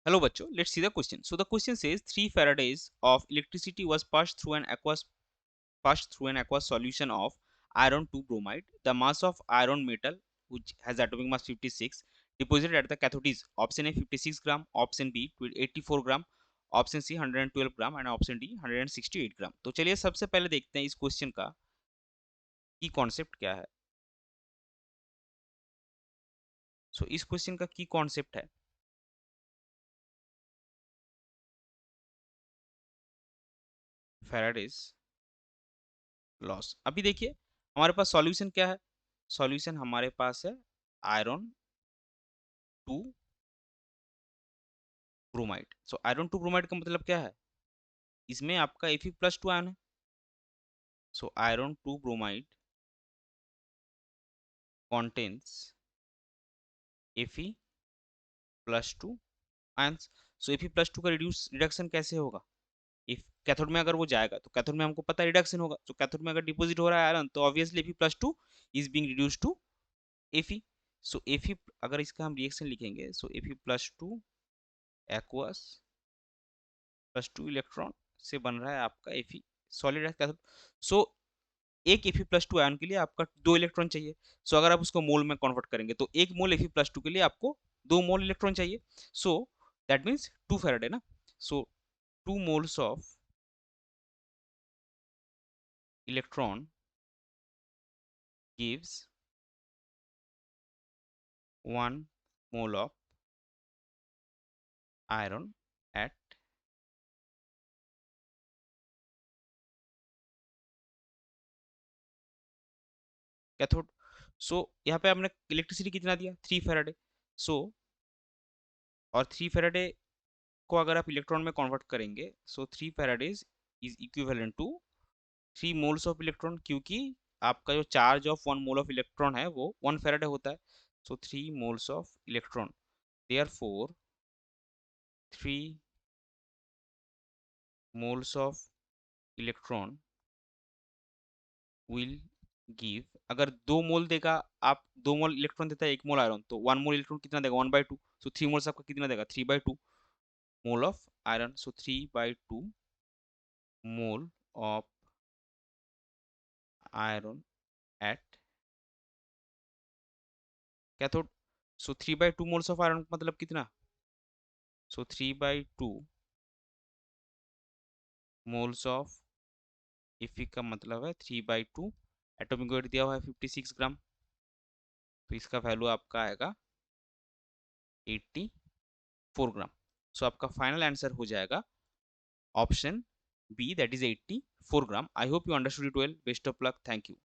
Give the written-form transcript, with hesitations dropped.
Hello bachcho, let's see the question. So the question says 3 Faradays of electricity was passed through an aqueous solution of iron 2 bromide. The mass of iron metal, which has atomic mass 56, deposited at the cathode is option A 56 gram, option B 84 gram, option C 112 gram and option D 168 gram. तो चलिए सबसे पहले देखते हैं इस question का की concept क्या है। सो इस क्वेश्चन का की कॉन्सेप्ट है फैराडेज लॉस। अभी देखिए हमारे पास सॉल्यूशन क्या है। सॉल्यूशन हमारे पास है iron 2 bromide. So iron 2 bromide का मतलब क्या है, इसमें आपका Fe+2 आयन है। So iron 2 bromide contains Fe+2 ions. So Fe+2 का रिडक्शन कैसे होगा, इफ कैथोड में अगर वो जाएगा तो कैथोड में हमको पता है रिडक्शन होगा। तो कैथोड में अगर डिपॉजिट हो रहा है आयरन तो obviously Fe+2 is being reduced to Fe। So Fe अगर इसका हम रिएक्शन लिखेंगे, सो Fe+2 एक्वस +2 इलेक्ट्रॉन से बन रहा है आपका Fe सॉलिड कैथोड। सो एक Fe+2 आयन के लिए आपका 2 इलेक्ट्रॉन चाहिए। सो अगर आप उसको मोल में कन्वर्ट करेंगे तो एक मोल Fe+2 के लिए आपको 2 मोल इलेक्ट्रॉन चाहिए। सो दैट मीन्स 2 फैराडे ना। So 2 moles of electron gives 1 mole of iron at cathode. So यहाँ पे आपने इलेक्ट्रिसिटी कितना दिया 3 फैराडे। सो और 3 फैराडे को अगर आप इलेक्ट्रॉन में कन्वर्ट करेंगे, so 3 faradays is equivalent to 3 moles of electron, क्योंकि आपका जो charge of 1 mole of electron है वो 1 फैराडे होता है। So 3 moles of electron, therefore 3 moles of electron will give, अगर 2 मोल देगा, आप 2 मोल इलेक्ट्रॉन देता है 1 मोल आयरन, तो 1 मोल इलेक्ट्रॉन कितना देगा 1/2। सो 3 मोल्स आपका कितना देगा 3/2 mole of iron. So 3/2 mole of iron at cathode. So 3/2 moles of iron मतलब कितना, सो 3/2 मोल्स ऑफ Fe का मतलब है 3/2, एटॉमिक वेट दिया हुआ है 56 ग्राम, तो इसका वैल्यू आपका आएगा 84 ग्राम। सो आपका फाइनल आंसर हो जाएगा option B, that is 84 gram. I hope you understood it well. Best of luck, thank you.